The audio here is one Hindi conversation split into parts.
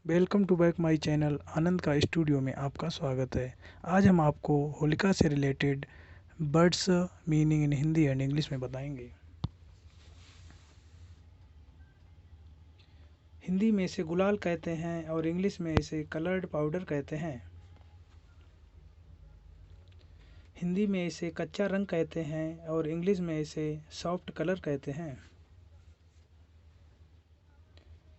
Welcome to back my channel Anand का स्टूडियो में आपका स्वागत है। आज हम आपको होलिका से related words meaning in Hindi and English में बताएंगे। हिंदी में इसे गुलाल कहते हैं और इंग्लिश में इसे कलर्ड पाउडर कहते हैं। हिंदी में इसे कच्चा रंग कहते हैं और इंग्लिश में इसे सॉफ्ट कलर कहते हैं।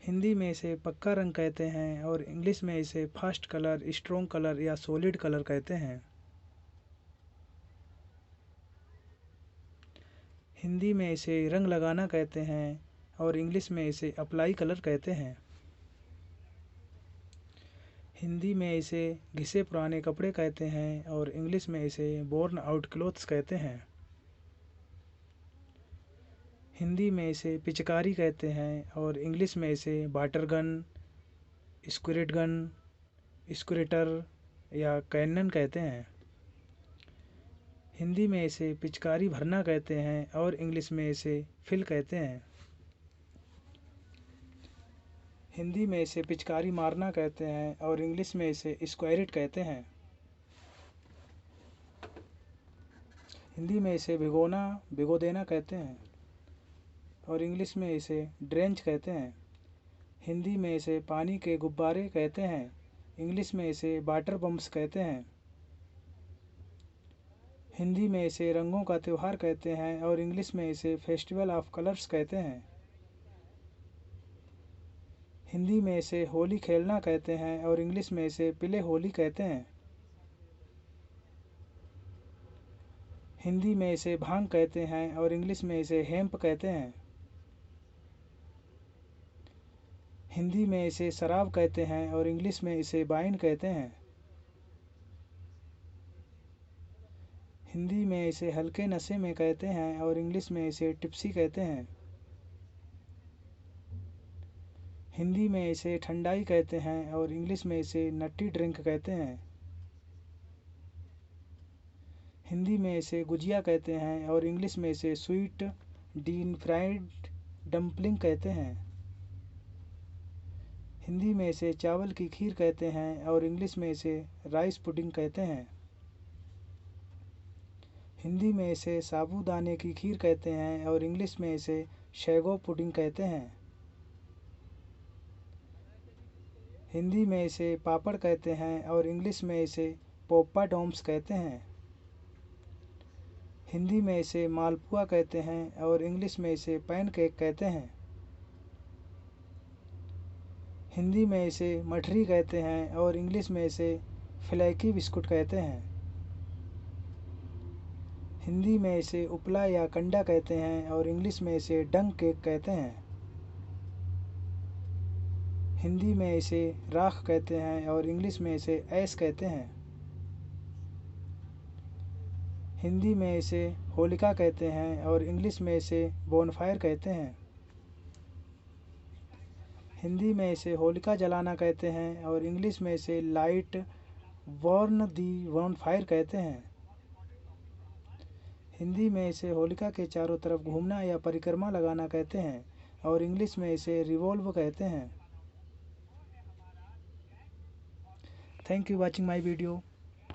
हिंदी में इसे पक्का रंग कहते हैं और इंग्लिश में इसे फास्ट कलर, स्ट्रॉन्ग कलर या सॉलिड कलर कहते हैं। हिंदी में इसे रंग लगाना कहते हैं और इंग्लिश में इसे अप्लाई कलर कहते हैं। हिंदी में इसे घिसे पुराने कपड़े कहते हैं और इंग्लिश में इसे बोर्न आउट क्लोथ्स कहते हैं। हिंदी में इसे पिचकारी कहते हैं और इंग्लिश में इसे वाटर गन, स्क्विर्ट गन, स्क्विर्टर या कैनन कहते हैं। हिंदी में इसे पिचकारी भरना कहते हैं और इंग्लिश में इसे फिल कहते हैं। हिंदी में इसे पिचकारी मारना कहते हैं और इंग्लिश में इसे स्क्वायरिट कहते हैं। हिंदी में इसे भिगो देना कहते हैं और इंग्लिश में इसे ड्रेंच कहते हैं। हिंदी में इसे पानी के गुब्बारे कहते हैं, इंग्लिश में इसे वाटर बम्प्स कहते हैं। हिंदी में इसे रंगों का त्यौहार कहते हैं और इंग्लिश में इसे फेस्टिवल ऑफ कलर्स कहते हैं। हिंदी में इसे होली खेलना कहते हैं और इंग्लिश में इसे प्ले होली कहते हैं। हिंदी में इसे भांग कहते हैं और इंग्लिश में इसे हेम्प कहते हैं। हिंदी में इसे शराब कहते हैं और इंग्लिश में इसे वाइन कहते हैं। हिंदी में इसे हल्के नशे में कहते हैं और इंग्लिश में इसे टिप्सी कहते हैं। हिंदी में इसे ठंडाई कहते हैं और इंग्लिश में इसे नट्टी ड्रिंक कहते हैं। हिंदी में इसे गुजिया कहते हैं और इंग्लिश में इसे स्वीट डीप फ्राइड डम्पलिंग कहते हैं। हिंदी में इसे चावल की खीर कहते हैं और इंग्लिश में इसे राइस पुडिंग कहते हैं। हिंदी में इसे साबूदाने की खीर कहते हैं और इंग्लिश में इसे शैगो पुडिंग कहते हैं। हिंदी में इसे पापड़ कहते हैं और इंग्लिश में इसे पोप्पा डोम्स कहते हैं। हिंदी में इसे मालपुआ कहते हैं और इंग्लिश में इसे पैनकेक कहते हैं। हिंदी में इसे मठरी कहते हैं और इंग्लिश में इसे फ्लैकी बिस्कुट कहते हैं। हिंदी में इसे उपला या कंडा कहते हैं और इंग्लिश में इसे डंक केक कहते हैं। हिंदी में इसे राख कहते हैं और इंग्लिश में इसे ऐश कहते हैं। हिंदी में इसे होलिका कहते हैं और इंग्लिश में इसे बोनफायर कहते हैं। हिंदी में इसे होलिका जलाना कहते हैं और इंग्लिश में इसे लाइट बर्न दी बोनफायर कहते हैं। हिंदी में इसे होलिका के चारों तरफ घूमना या परिक्रमा लगाना कहते हैं और इंग्लिश में इसे रिवॉल्व कहते हैं। Thank you watching my video.